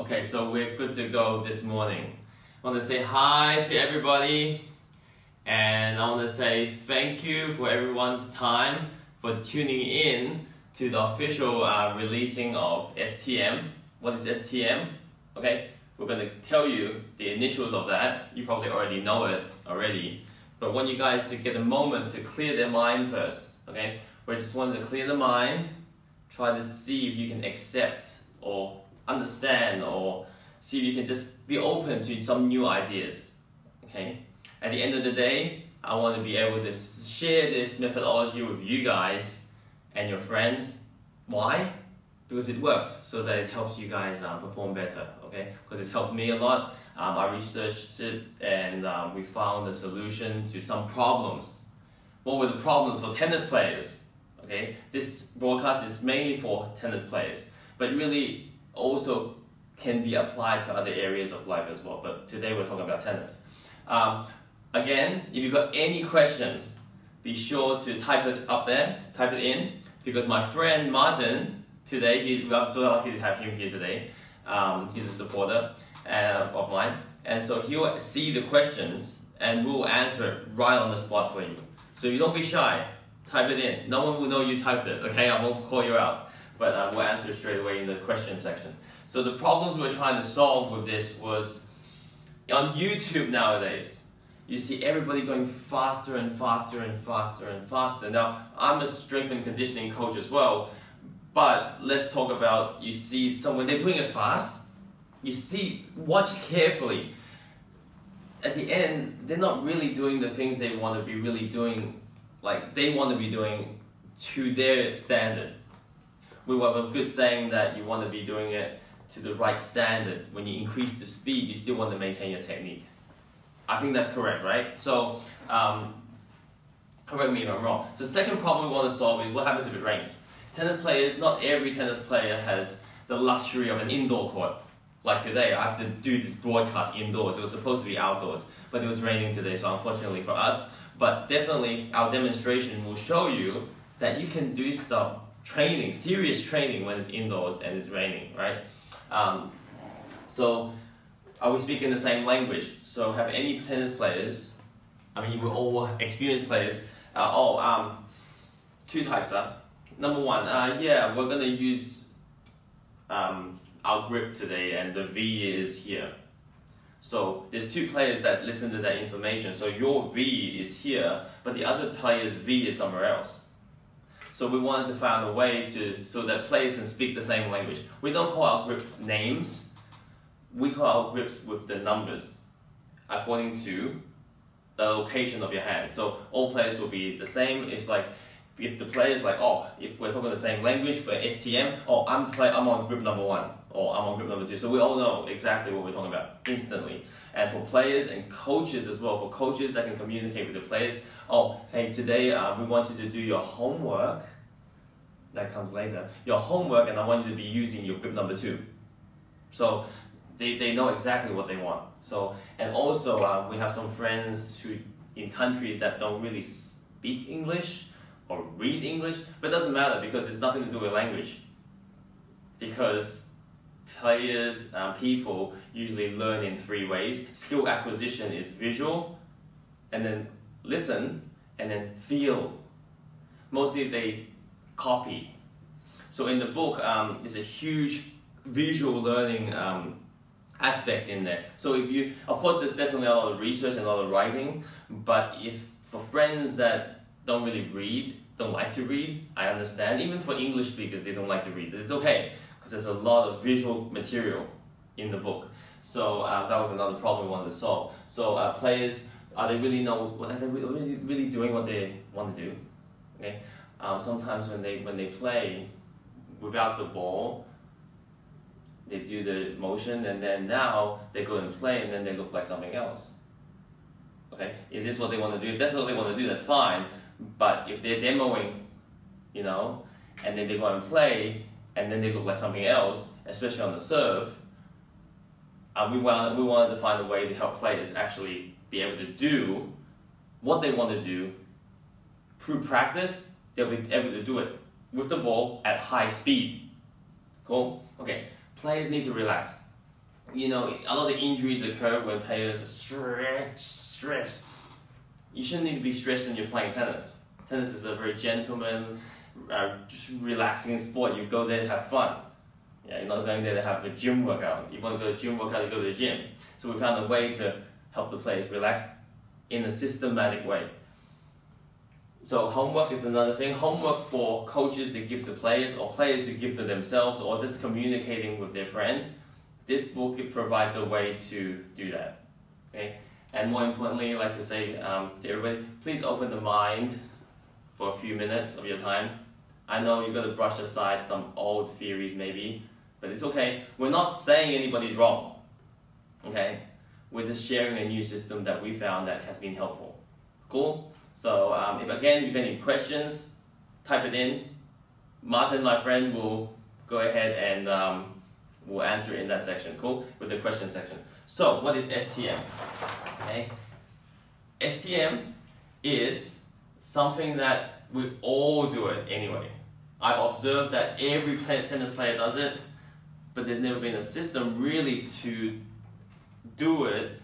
Okay, so we're good to go this morning. I want to say hi to everybody, and I want to say thank you for everyone's time for tuning in to the official releasing of STM. What is STM? Okay, we're going to tell you the initials of that. You probably already know it already, but I want you guys to get a moment to clear their mind first. Okay, we just wanted to clear the mind, try to see if you can accept or understand, or see if you can just be open to some new ideas. Okay, at the end of the day, I want to be able to share this methodology with you guys and your friends. Why? Because it works, so that it helps you guys perform better. Okay, because it's helped me a lot. I researched it, and we found a solution to some problems. What were the problems for tennis players? Okay, this broadcast is mainly for tennis players, but really also can be applied to other areas of life as well. But today we're talking about tennis. Again, if you've got any questions, be sure to type it up there, type it in, because my friend Martin, today, I'm so lucky to have him here today. He's a supporter of mine, and so he'll see the questions and we'll answer it right on the spot for you. So you don't be shy, type it in. No one will know you typed it, okay? I won't call you out, but we'll answer it straight away in the question section. So the problems we're trying to solve with this was, on YouTube nowadays, you see everybody going faster and faster and faster and faster. Now, I'm a strength and conditioning coach as well, but let's talk about, you see someone, they're doing it fast, you see, watch carefully. At the end, they're not really doing the things they want to be really doing, like they want to be doing to their standard. We have a good saying that you want to be doing it to the right standard. When you increase the speed, you still want to maintain your technique. I think that's correct, right? So, correct me if I'm wrong. So the second problem we want to solve is what happens if it rains. Tennis players, not every tennis player has the luxury of an indoor court. Like today, I have to do this broadcast indoors. It was supposed to be outdoors, but it was raining today, so unfortunately for us. But definitely, our demonstration will show you that you can do stuff, training, serious training when it's indoors and it's raining, right? So, are we speaking the same language? So, have any tennis players, I mean, we're all experienced players, two types. Number one, yeah, we're going to use our grip today, and the V is here. So there's two players that listen to that information. So your V is here, but the other player's V is somewhere else. So we wanted to find a way so that players can speak the same language. We don't call our grips names. We call our grips with the numbers according to the location of your hand. So all players will be the same. It's like, if the player is like, oh, if we're talking the same language for STM, oh, I'm on grip number 1, or I'm on grip number 2. So we all know exactly what we're talking about instantly. And for players and coaches as well, for coaches that can communicate with the players, oh, hey, today we want you to do your homework. That comes later. Your homework, and I want you to be using your grip number 2. So they know exactly what they want. So, and also we have some friends who in countries that don't really speak English or read English, but it doesn't matter because it's nothing to do with language. Because players, people usually learn in 3 ways. Skill acquisition is visual, and then listen, and then feel. Mostly they copy. So in the book, there's a huge visual learning aspect in there. So if you, of course, there's definitely a lot of research and a lot of writing, but if for friends that don't really read, don't like to read, I understand. Even for English speakers, they don't like to read. It's okay, because there's a lot of visual material in the book. So that was another problem we wanted to solve. So players, are they really really doing what they want to do? Okay. Sometimes when they play without the ball, they do the motion, and then now they go and play, and then they look like something else. Okay, is this what they want to do? If that's what they want to do, that's fine. But if they're demoing, you know, and then they go and play, and then they look like something else, especially on the serve, we wanted to find a way to help players actually be able to do what they want to do. Through practice, they'll be able to do it with the ball at high speed. Cool? Okay, players need to relax. you know, a lot of injuries occur when players are stressed. You shouldn't need to be stressed when you're playing tennis. Tennis is a very gentleman, just relaxing sport. You go there to have fun. Yeah, you're not going there to have a gym workout. You want to go to a gym workout, you go to the gym. So we found a way to help the players relax in a systematic way. So homework is another thing. Homework for coaches to give to players, or players to give to themselves, or just communicating with their friend. This book, it provides a way to do that. Okay? And more importantly, I'd like to say to everybody, please open the mind for a few minutes of your time. I know you've got to brush aside some old theories maybe, but it's okay. We're not saying anybody's wrong. Okay? We're just sharing a new system that we found that has been helpful. Cool? So if again you've got any questions, type it in. Martin, my friend, will go ahead and will answer it in that section. Cool? With the question section. So what is STM? Okay. STM is something that we all do it anyway. I've observed that every tennis player does it, but there's never been a system really to do it,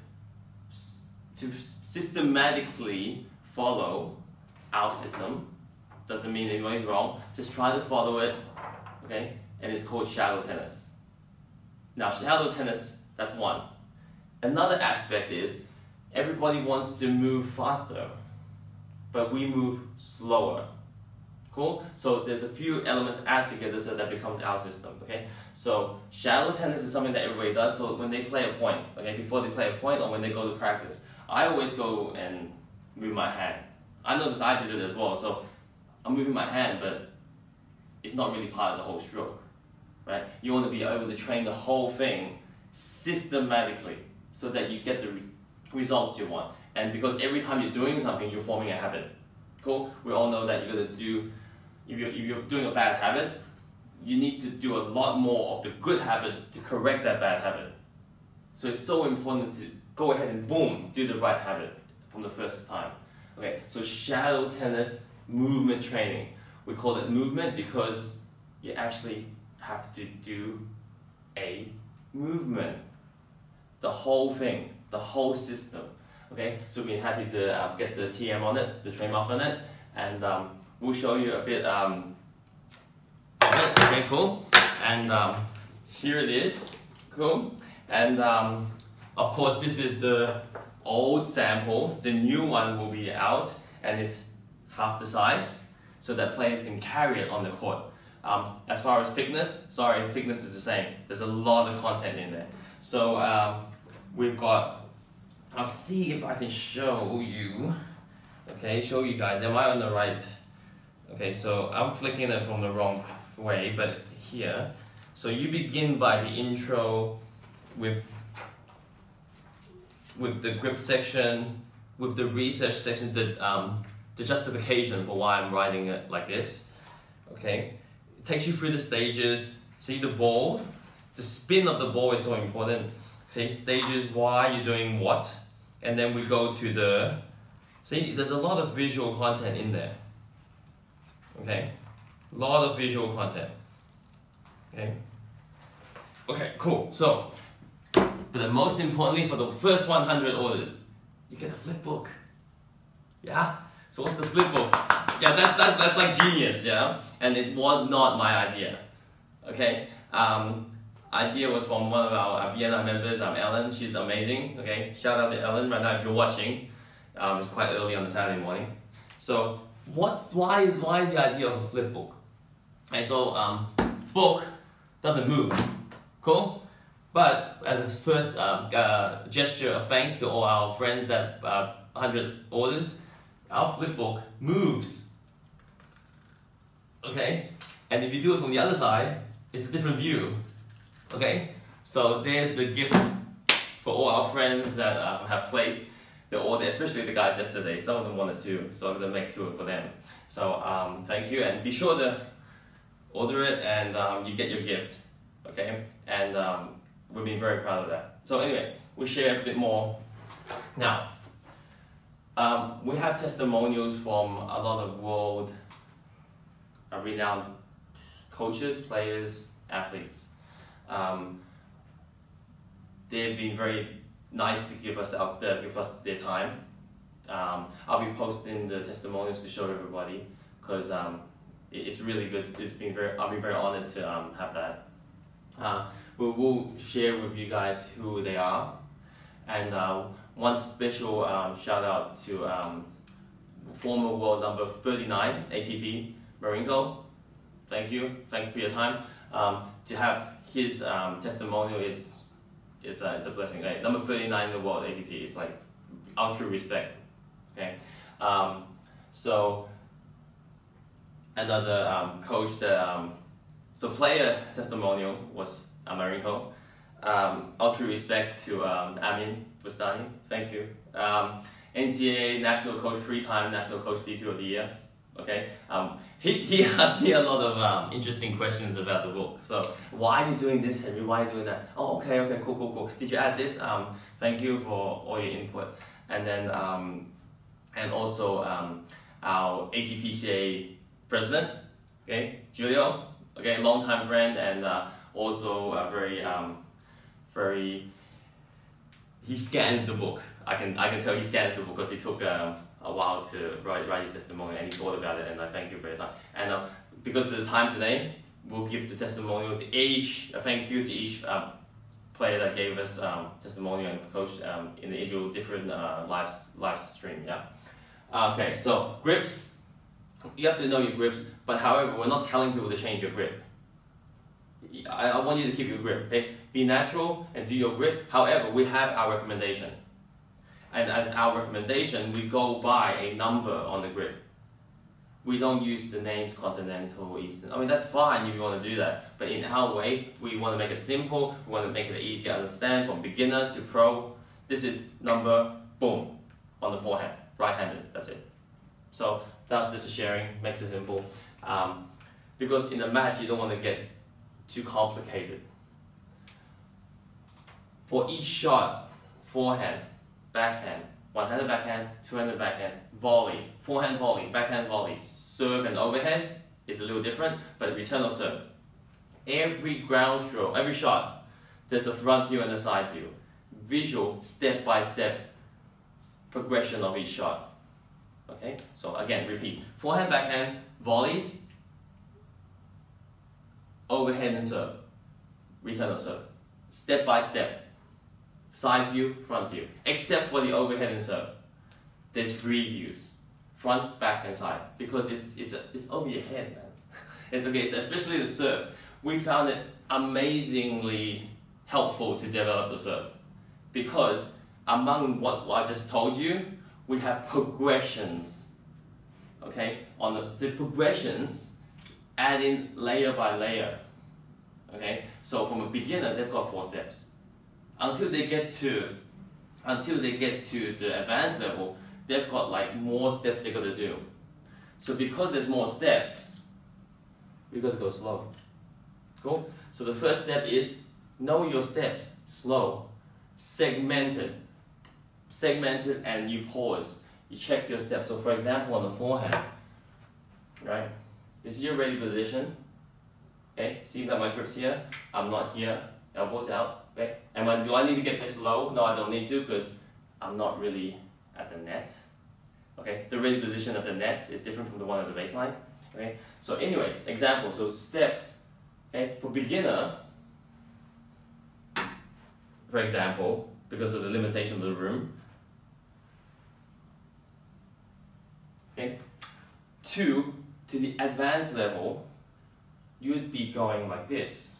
to systematically follow our system. Doesn't mean anybody's wrong, just try to follow it, okay? And it's called shallow tennis. Now shallow tennis, that's one. Another aspect is everybody wants to move faster, but we move slower. Cool? So there's a few elements add together so that becomes our system, okay? So shallow tennis is something that everybody does. So when they play a point, okay, before they play a point or when they go to practice, I always go and move my hand. I noticed I did it as well, so I'm moving my hand, but it's not really part of the whole stroke, right? You want to be able to train the whole thing systematically so that you get the results you want. And because every time you're doing something, you're forming a habit. Cool? We all know that you're going to do, if you're doing a bad habit, you need to do a lot more of the good habit to correct that bad habit. So it's so important to go ahead and boom, do the right habit from the first time. Okay, so shallow tennis movement training. We call it movement because you actually have to do a movement. The whole thing, the whole system. Okay, so we've been happy to get the TM on it, the trademark on it, and we'll show you a bit of it. Okay, cool. And here it is. Cool. And of course, this is the old sample. The new one will be out, and it's half the size, so that players can carry it on the court. As far as thickness, sorry, thickness is the same. There's a lot of content in there. So we've got, I'll see if I can show you, okay, show you guys. Am I on the right? Okay, so I'm flicking it from the wrong way, but here. So you begin by the intro with the grip section, with the research section, the justification for why I'm writing it like this. Okay, it takes you through the stages. See the ball, the spin of the ball is so important. Okay, stages, why you're doing what, and then we go to the, see, there's a lot of visual content in there. Okay, a lot of visual content. Okay, okay, cool. So, but the most importantly, for the first 100 orders, you get a flip book. Yeah. So what's the flip book? Yeah, that's like genius. Yeah, and it was not my idea. Okay. Idea was from one of our Vienna members, Ellen. She's amazing. Okay, shout out to Ellen right now if you're watching. It's quite early on a Saturday morning. So why the idea of a flip book? Okay, so book doesn't move. Cool. But as a first gesture of thanks to all our friends that 100 orders, our flip book moves. Okay, and if you do it from the other side, it's a different view. Okay, so there's the gift for all our friends that have placed the order, especially the guys yesterday. Some of them wanted two, so I'm gonna make two for them. So thank you, and be sure to order it, and you get your gift. Okay, and we've been very proud of that. So anyway, we'll share a bit more now. We have testimonials from a lot of world renowned coaches, players, athletes. they've been very nice to give us their time. I'll be posting the testimonials to show everybody because it's really good. I'll be very honored to have that. We will share with you guys who they are, and one special shout out to former world number 39 ATP Marinko. Thank you for your time. To have his testimonial is a blessing. Right? Number 39 in the world ATP is like ultra respect. Okay, so another coach that so player testimonial was Marinko. Ultra respect to Amin Bustani. Thank you. NCAA national coach, 3-time national coach D2 of the year. Okay, he asked me a lot of interesting questions about the book. So why are you doing this, Henry? Why are you doing that? Oh, okay, cool. Did you add this? Thank you for all your input. And then and also our ATPCA president, okay, Julio, okay, longtime friend, and also very. He scans the book. I can tell he scans the book because he took a while to write his testimony, and he thought about it, and I thank you for your time. And because of the time today, we'll give the testimonial to each, a thank you to each player that gave us testimonial and coach individual different live stream. Yeah. Okay, so grips, you have to know your grips, but however, we're not telling people to change your grip. I want you to keep your grip, okay? Be natural and do your grip. However, we have our recommendation. And as our recommendation, we go by a number on the grip. We don't use the names Continental, Eastern. I mean, that's fine if you want to do that. But in our way, we want to make it simple. We want to make it easy to understand from beginner to pro. This is number, boom, on the forehand, right-handed, that's it. So this is sharing, makes it simple. Because in a match, you don't want to get too complicated. For each shot, forehand, backhand, one-handed backhand, two-handed backhand, volley, forehand volley, backhand volley, serve and overhand is a little different, but return of serve. Every ground stroke, every shot, there's a front view and a side view. Visual, step-by-step progression of each shot. Okay, so again, repeat. Forehand, backhand, volleys, overhand and serve, return of serve. Step by step, side view, front view. Except for the overhead and serve. There's 3 views, front, back and side. Because it's over your head, man. It's okay, especially the serve. We found it amazingly helpful to develop the serve. Because among what I just told you, we have progressions. Okay, on the progressions, add in layer by layer. Okay, so from a beginner, they've got 4 steps. Until they get to the advanced level, they've got like more steps they got to do. So because there's more steps, we got to go slow. Cool. So the first step is know your steps. Slow, segmented, and you pause. You check your steps. So for example, on the forehand, right? This is your ready position. Okay, see that my grip's here? I'm not here, elbows out. Okay, and do I need to get this low? No, I don't need to because I'm not really at the net. Okay, the ready position of the net is different from the one at the baseline. Okay, so anyways, example, so steps. Okay, for beginner, for example, because of the limitation of the room. Okay, to the advanced level, you would be going like this.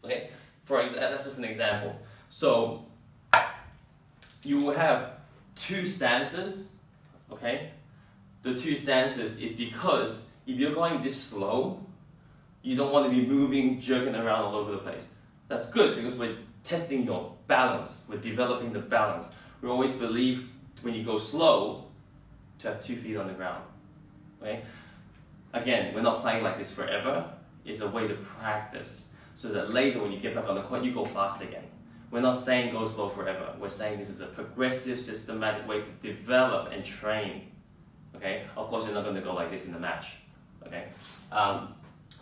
Okay, that's just an example. So you will have 2 stances. Okay, the 2 stances is because if you're going this slow, you don't want to be moving, jerking around all over the place. That's good because we're testing your balance. We're developing the balance. We always believe when you go slow to have 2 feet on the ground. Okay? Again, we're not playing like this forever. It's a way to practice so that later when you get back on the court, you go fast again. We're not saying go slow forever. We're saying this is a progressive, systematic way to develop and train. Okay? Of course, you're not going to go like this in the match. Okay?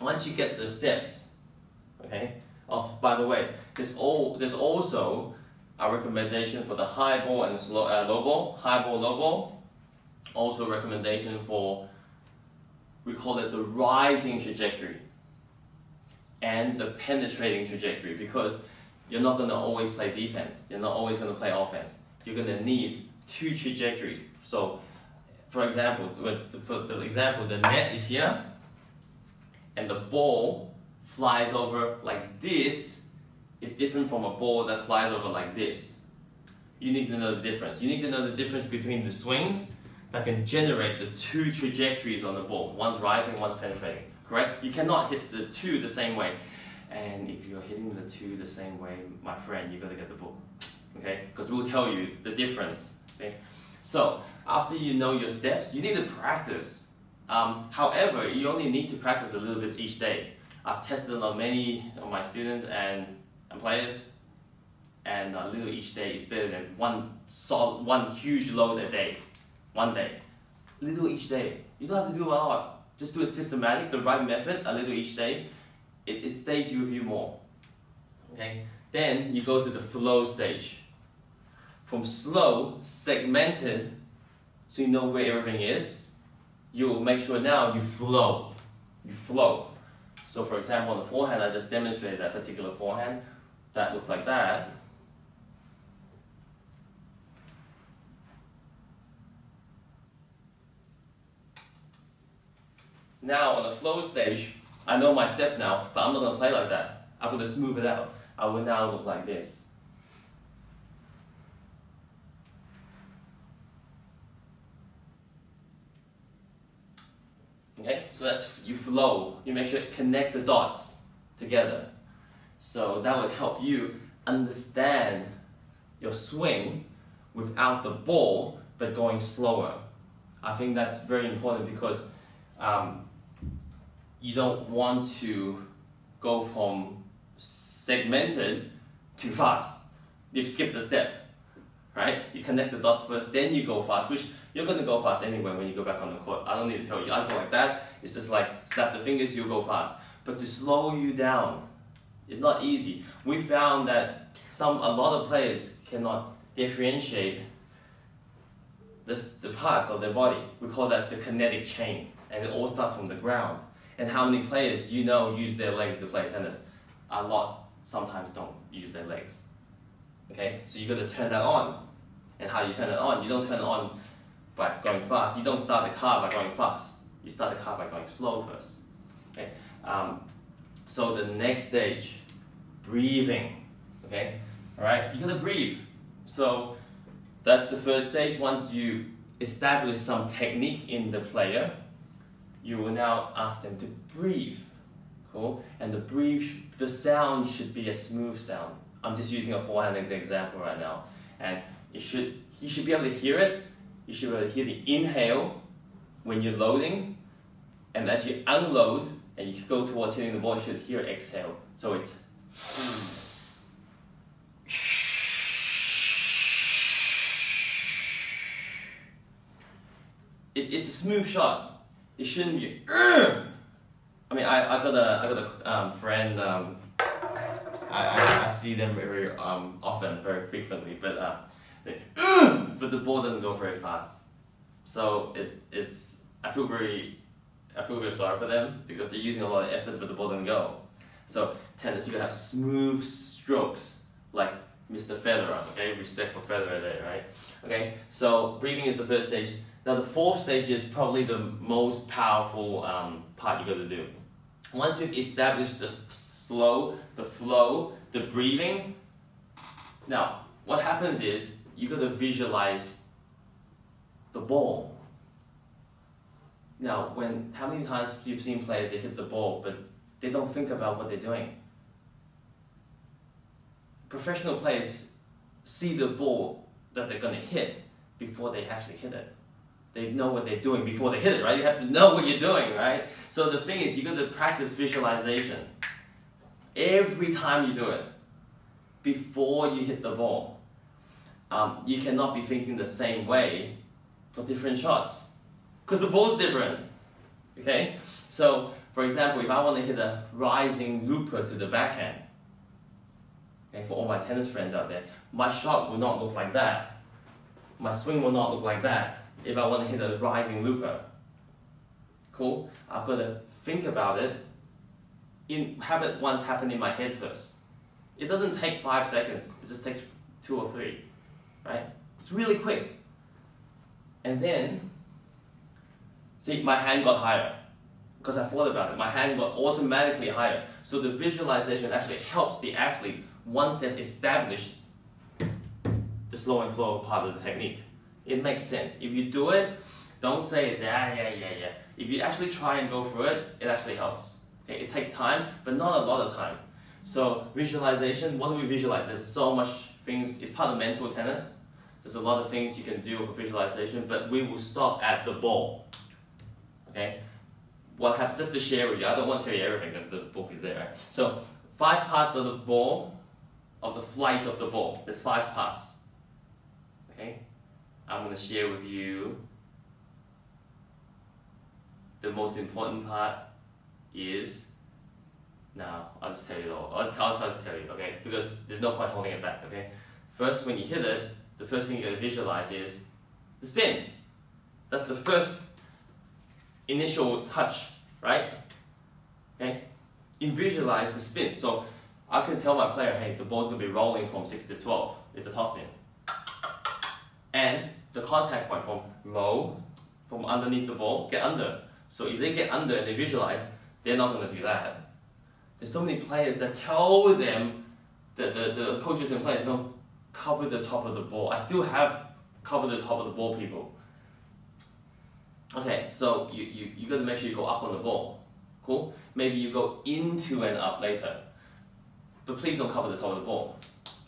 Once you get the steps, okay? Oh, by the way, there's also a recommendation for the high ball and low ball. High ball, low ball. Also a recommendation for, we call it the rising trajectory and the penetrating trajectory, because you're not going to always play defense. You're not always going to play offense. You're going to need two trajectories. So, for example, the net is here, and the ball flies over like this. Is different from a ball that flies over like this. You need to know the difference. You need to know the difference between the swings that can generate the two trajectories on the ball. One's rising, one's penetrating. Correct? You cannot hit the two the same way. And if you're hitting the two the same way, my friend, you gotta get the book. Okay? Because we'll tell you the difference. Okay? So, after you know your steps, you need to practice. However, you only need to practice a little bit each day. I've tested on many of my students and players, and a little each day is better than one huge load a day. One day. Little each day. You don't have to do a lot. Just do it systematic, the right method, a little each day. It stays with you more. Okay? Then you go to the flow stage. From slow, segmented, so you know where everything is, you will make sure now you flow. You flow. So for example, on the forehand, I just demonstrated that particular forehand. That looks like that. Now on the flow stage, I know my steps now, but I'm not going to play like that. I'm going to smooth it out. I will now look like this. Okay, so that's, you flow. You make sure to connect the dots together. So that would help you understand your swing without the ball, but going slower. I think that's very important because you don't want to go from segmented to fast. You've skipped a step, right? You connect the dots first, then you go fast, which you're going to go fast anyway when you go back on the court. I don't need to tell you. I go like that. It's just like snap the fingers, you'll go fast. But to slow you down, it's not easy. We found that a lot of players cannot differentiate the parts of their body. We call that the kinetic chain, and it all starts from the ground. And how many players you know use their legs to play tennis? A lot sometimes don't use their legs. Okay, so you got to turn that on. And how you turn it on? You don't turn it on by going fast. You don't start the car by going fast. You start the car by going slow first. Okay. So the next stage, breathing. Okay, all right. You gotta breathe. So that's the first stage. Once you establish some technique in the player, you will now ask them to breathe. Cool. And the sound should be a smooth sound. I'm just using a forehand as an example right now, and you should be able to hear it. You should be able to hear the inhale when you're loading, and as you unload and you go towards hitting the ball, you should hear exhale. So it's it's a smooth shot. It shouldn't be. I mean, I got a friend. I see them very often, very frequently, but the ball doesn't go very fast. So I feel very sorry for them because they're using a lot of effort, but the ball doesn't go. So tennis, you can have smooth strokes like Mr. Federer. Okay, respect for Federer there, right? Okay, so breathing is the first stage. Now the fourth stage is probably the most powerful part you got to do. Once you've established the slow, the flow, the breathing, now what happens is you got to visualize the ball. Now, how many times you've seen players, they hit the ball, but they don't think about what they're doing? Professional players see the ball that they're going to hit before they actually hit it. They know what they're doing before they hit it, right? You have to know what you're doing, right? So the thing is, you got to practice visualization. Every time you do it, before you hit the ball. You cannot be thinking the same way for different shots, because the ball's different, okay? So, for example, if I want to hit a rising looper to the backhand, okay, for all my tennis friends out there, my shot will not look like that. My swing will not look like that if I want to hit a rising looper. Cool? I've got to think about it, have it once happen in my head first. It doesn't take 5 seconds, it just takes 2 or 3, right? It's really quick. And then, see, my hand got higher because I thought about it. My hand got automatically higher. So the visualization actually helps the athlete once they've established the slow and flow part of the technique. It makes sense. If you do it, don't say it's yeah. If you actually try and go through it, it actually helps. Okay, it takes time, but not a lot of time. So visualization, what do we visualize? There's so much things, it's part of mental tennis. There's a lot of things you can do for visualization, but we will stop at the ball. Okay? Just to share with you, I don't want to tell you everything because the book is there, right? So 5 parts of the ball, of the flight of the ball. There's 5 parts. Okay? I'm going to share with you the most important part is, now I'll just tell you all. I'll just tell you, okay? Because there's no point holding it back, okay? First, when you hit it, the first thing you're going to visualize is the spin. That's the first initial touch, right? Okay? You visualize the spin. So I can tell my player, hey, the ball's going to be rolling from 6 to 12. It's a topspin. And the contact point from low, from underneath the ball, get under. So if they get under and they visualize, they're not going to do that. There's so many players that tell them, the coaches and players, don't cover the top of the ball. I still have cover the top of the ball people. Okay, so you got to make sure you go up on the ball. Cool? Maybe you go into and up later. But please don't cover the top of the ball.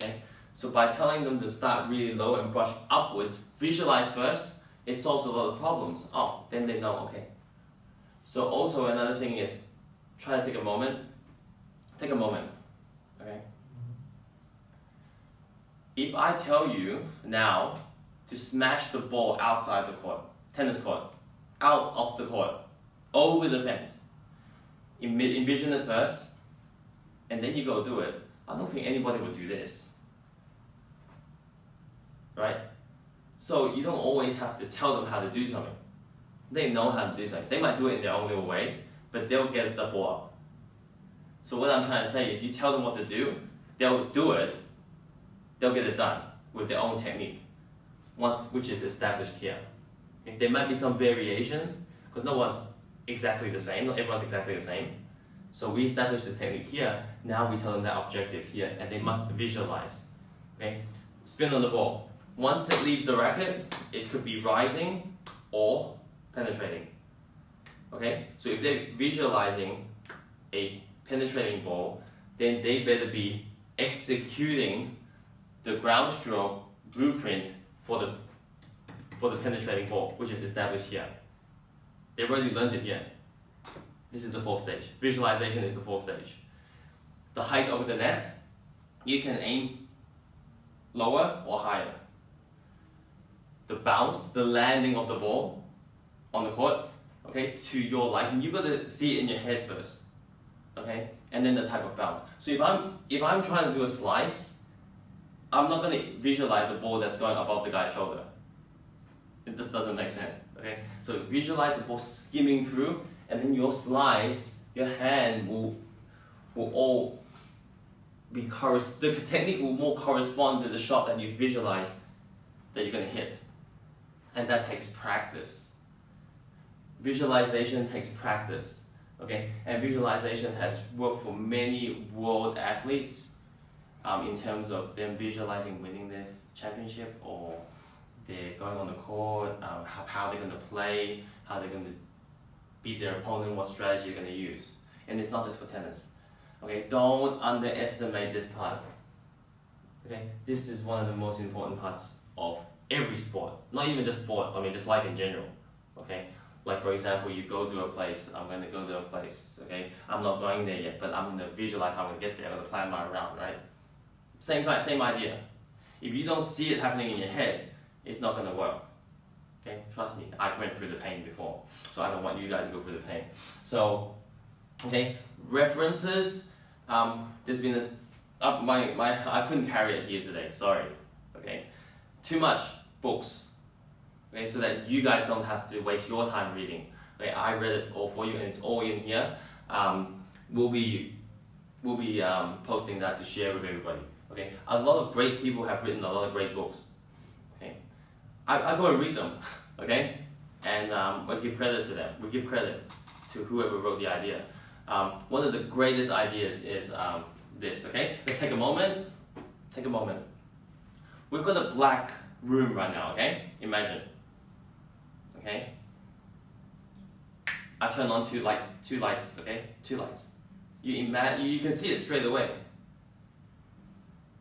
Okay? So by telling them to start really low and brush upwards, visualize first, it solves a lot of problems. Oh, then they know, okay. So also another thing is, try to take a moment. Take a moment, okay? If I tell you now to smash the ball outside the court, tennis court, out of the court, over the fence, envision it first, and then you go do it, I don't think anybody would do this, right? So you don't always have to tell them how to do something. They know how to do something. They might do it in their own little way, but they'll get the ball up. So what I'm trying to say is, you tell them what to do, they'll do it, they'll get it done with their own technique, which is established here. Okay? There might be some variations, because no one's exactly the same, not everyone's exactly the same. So we establish the technique here, now we tell them that objective here, and they must visualize. Okay? Spin on the ball. Once it leaves the racket, it could be rising or penetrating. Okay? So if they're visualizing a penetrating ball, then they better be executing the ground stroke blueprint for the penetrating ball, which is established here. They've already learned it here. This is the 4th stage. Visualization is the 4th stage. The height over the net, you can aim lower or higher. The bounce, the landing of the ball on the court, okay, to your liking. You've got to see it in your head first, okay, and then the type of bounce. So if I'm trying to do a slice, I'm not going to visualize a ball that's going above the guy's shoulder. It just doesn't make sense, okay? So visualize the ball skimming through, and then your slice, your hand will all be the technique will more correspond to the shot that you visualize that you're going to hit. And that takes practice. Visualization takes practice, okay? And visualization has worked for many world athletes in terms of them visualizing winning their championship, or they're going on the court, how they're going to play, how they're going to beat their opponent, what strategy they're going to use. And it's not just for tennis. Okay, don't underestimate this part. Okay, this is one of the most important parts of every sport. Not even just sport, I mean just life in general. Okay, like for example, you go to a place, I'm going to go to a place, okay? I'm not going there yet, but I'm going to visualize how I'm going to get there, I'm going to plan my route, right? same idea. If you don't see it happening in your head, it's not going to work. Okay, trust me, I went through the pain before, so I don't want you guys to go through the pain. So, okay, references. There's been I couldn't carry it here today. Sorry. Okay, too much books. Okay, so that you guys don't have to waste your time reading. Okay, I read it all for you, and it's all in here. We'll be posting that to share with everybody. Okay, a lot of great people have written a lot of great books. Okay, I go and read them. Okay, and we give credit to them. We give credit to whoever wrote the idea. One of the greatest ideas is this. Okay, let's take a moment. Take a moment. We've got a black room right now. Okay, imagine. Okay, I turn on two lights. Okay, two lights. You can see it straight away.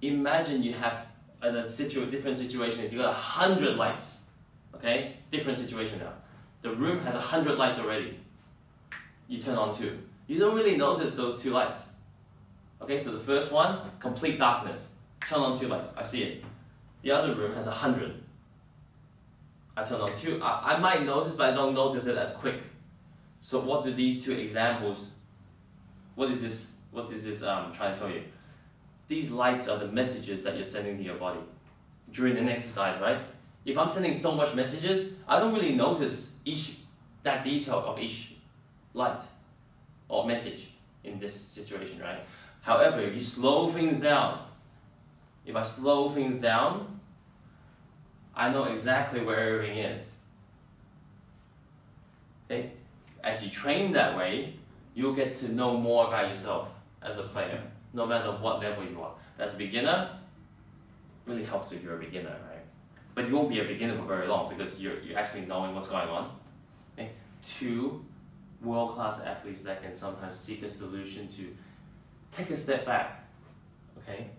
Imagine you have different situations. You got 100 lights. Okay, different situation now. The room has 100 lights already. You turn on two. You don't really notice those two lights. Okay, so the first one, complete darkness. Turn on two lights. I see it. The other room has 100. I turn on two. I might notice, but I don't notice it as quick. So what do these two examples? What is this trying to tell you? These lights are the messages that you're sending to your body during an exercise, right? If I'm sending so much messages, I don't really notice that detail of each light or message in this situation, right? However, if you slow things down, if I slow things down, I know exactly where everything is. Okay? As you train that way, you'll get to know more about yourself as a player, no matter what level you are. As a beginner, really helps if you're a beginner, right? But you won't be a beginner for very long because you're actually knowing what's going on. Okay? Two world-class athletes that can sometimes seek a solution to take a step back. Okay?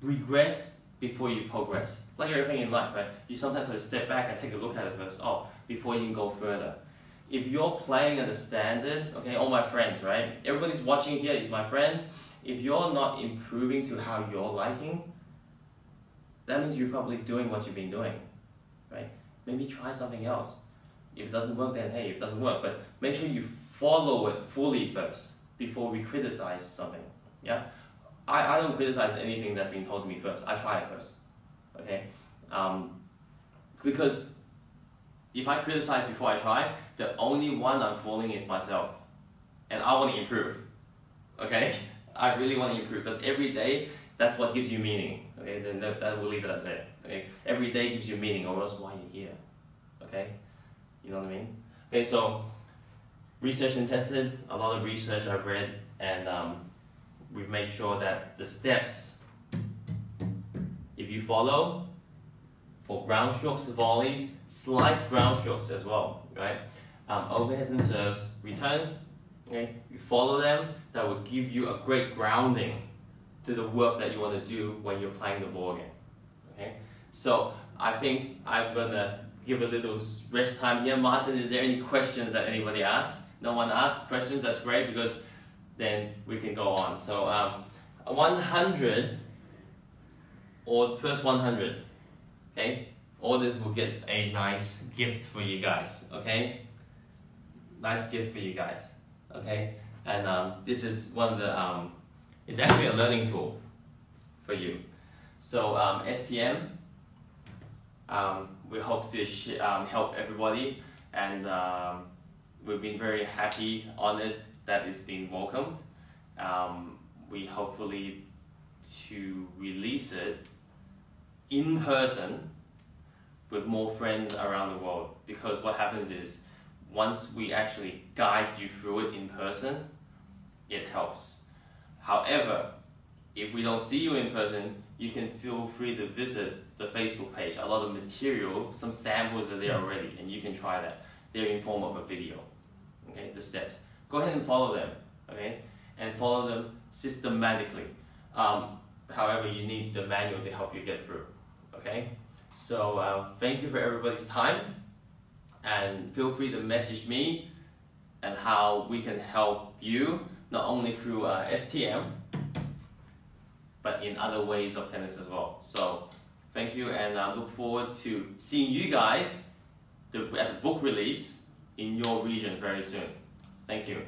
Regress before you progress. Like everything in life, right? You sometimes have to step back and take a look at it first. Before you can go further. If you're playing at a standard, okay, all my friends, right? Everybody's watching here is my friend. If you're not improving to how you're liking, that means you're probably doing what you've been doing, right? Maybe try something else. If it doesn't work, then hey, it doesn't work. But make sure you follow it fully first before we criticize something, yeah? I don't criticize anything that's been told to me first. I try it first, okay? Because if I criticize before I try, the only one I'm fooling is myself. And I want to improve, okay? I really want to improve because every day, that's what gives you meaning, okay? Then that will leave it at there, okay? Every day gives you meaning, or else why you're here, okay? You know what I mean? Okay, so research and tested, a lot of research I've read, and we've made sure that the steps, if you follow, for ground strokes, volleys, slice ground strokes as well, right? Overheads and serves, returns, okay? You follow them, that will give you a great grounding to the work that you want to do when you're playing the ball game, okay? So I think I'm gonna give a little rest time here. Martin, is there any questions that anybody asked? No one asked questions, that's great because then we can go on. So 100, or first 100, okay? Orders will get a nice gift for you guys, okay? Nice gift for you guys, okay? And this is one of the, it's actually a learning tool for you. So STM, we hope to help everybody, and we've been very happy, honored that it's been welcomed. We hopefully to release it in person with more friends around the world, because what happens is once we actually guide you through it in person, it helps. However, if we don't see you in person, you can feel free to visit the Facebook page. A lot of material, some samples are there already, and you can try that. They're in form of a video, okay, the steps. Go ahead and follow them, okay, and follow them systematically. However, you need the manual to help you get through, okay? So thank you for everybody's time, and feel free to message me and how we can help you, not only through STM, but in other ways of tennis as well. So thank you, and I look forward to seeing you guys at the book release in your region very soon. Thank you.